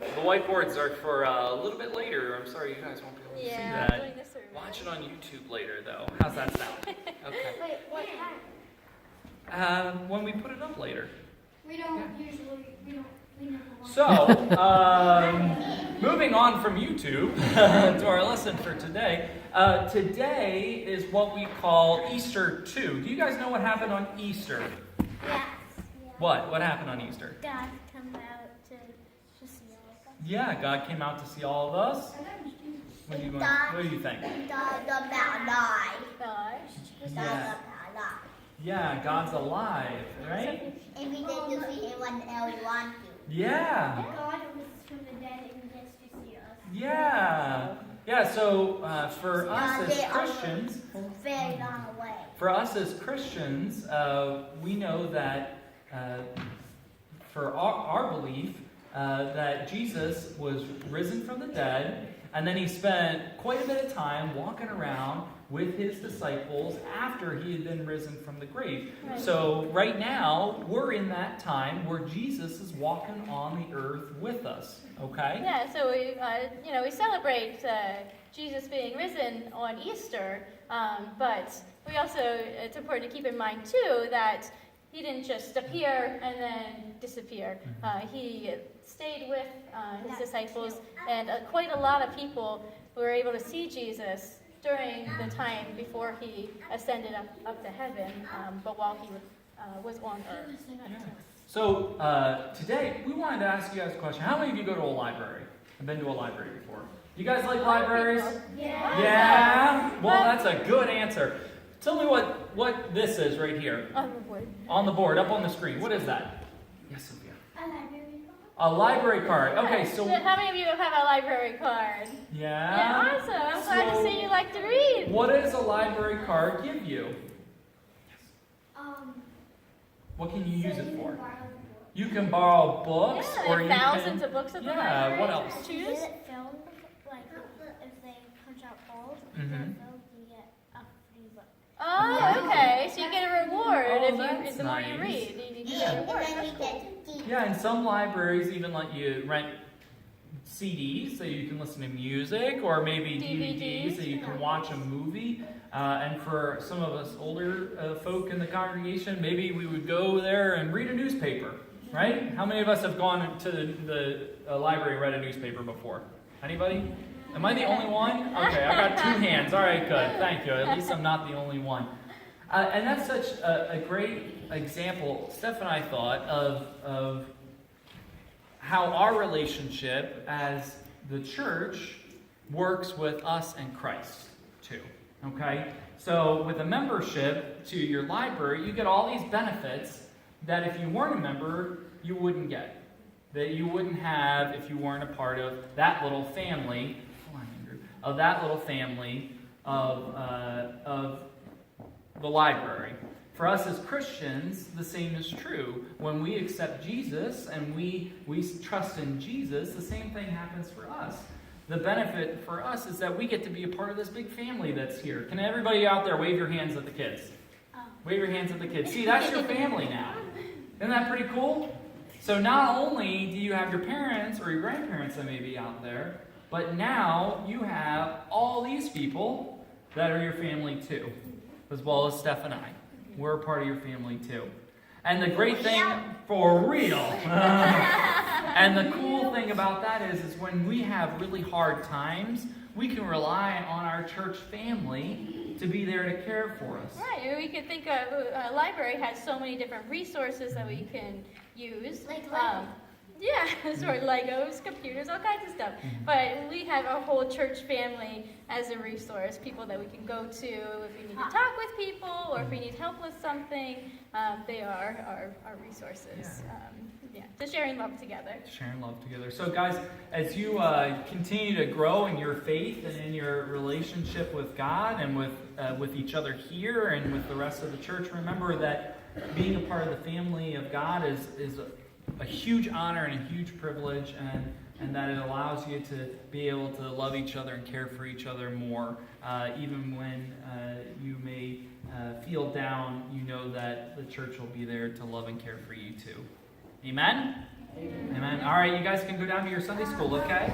The whiteboards are for a little bit later. I'm sorry you guys won't be able to see that. doing the survey. Watch it on YouTube later, though. How's that sound? Okay. Wait, what time? When we put it up later. We don't usually, we never watch. So, moving on from YouTube to our lesson for today. Today is what we call Easter 2. Do you guys know what happened on Easter? Yes. What? What happened on Easter? God come out to see all of us. Yeah, God came out to see all of us. What do you think? Yeah, God's alive, right? Every day to see everyone else want to. Yeah. God was from the dead and gets to see us. Yeah. Yeah, so for us as Christians, Very long away. For us as Christians, we know that for our belief that Jesus was risen from the dead, and then he spent quite a bit of time walking around with his disciples after he had been risen from the grave. Right. So right now, we're in that time where Jesus is walking on the earth with us, okay? Yeah, so we celebrate Jesus being risen on Easter, but we also, it's important to keep in mind too that he didn't just appear and then disappear. He stayed with his disciples, and quite a lot of people were able to see Jesus during the time before he ascended up to heaven, but while he was on earth. So today, we wanted to ask you guys a question. How many of you go to a library? I've been to a library before. You guys like libraries? Yeah. Yeah? Well, that's a good answer. Tell me what this is right here. On the board. On the board, up on the screen. What is that? Yes, Sophia. A library card. A library card. Okay, so... How many of you have a library card? Yeah? Yeah, awesome. I'm glad to see you like to read. What does a library card give you? What can you use it for? You can borrow books, Yeah, or you thousands can... of books at the Yeah, library. what else? Choose. Is it filmed? Like, if they punch out holes, if Mhm. they're filmed, you get a free book. Oh, okay. So you get a reward Oh, if that's the more you nice. read. You get a And reward. then we That's cool. get to keep. Yeah, and some libraries even let you rent CDs so you can listen to music, or maybe DVDs so you can watch a movie. And for some of us older folk in the congregation, maybe we would go there and read a newspaper, right? How many of us have gone to the library and read a newspaper before? Anybody? Am I the only one? Okay, I got 2 hands. All right, good. Thank you. At least I'm not the only one. And that's such a great example, Steph and I thought, of how our relationship as the church works with us and Christ, too. Okay? So with a membership to your library, you get all these benefits that if you weren't a member, you wouldn't get. That you wouldn't have if you weren't a part of that little family, of the library. For us as Christians, the same is true. When we accept Jesus and we trust in Jesus, the same thing happens for us. The benefit for us is that we get to be a part of this big family that's here. Can everybody out there wave your hands at the kids? Wave your hands at the kids. See, that's your family now. Isn't that pretty cool? So not only do you have your parents or your grandparents that may be out there, but now you have all these people that are your family too, as well as Steph and I. We're a part of your family too. And the great thing, for real, and the cool thing about that is when we have really hard times, we can rely on our church family to be there to care for us. Right, we could think of a library has so many different resources that we can use. Like Lego. Yeah, sort of Legos, computers, all kinds of stuff. But we have our whole church family as a resource, people that we can go to if we need to talk with people or if we need help with something. They are our resources. To sharing love together. Sharing love together. So guys, as you continue to grow in your faith and in your relationship with God and with each other here and with the rest of the church, remember that being a part of the family of God is a huge honor and a huge privilege, and that it allows you to be able to love each other and care for each other more. Even when you may feel down, you know that the church will be there to love and care for you too. Amen? Amen. All right, you guys can go down to your Sunday school, okay?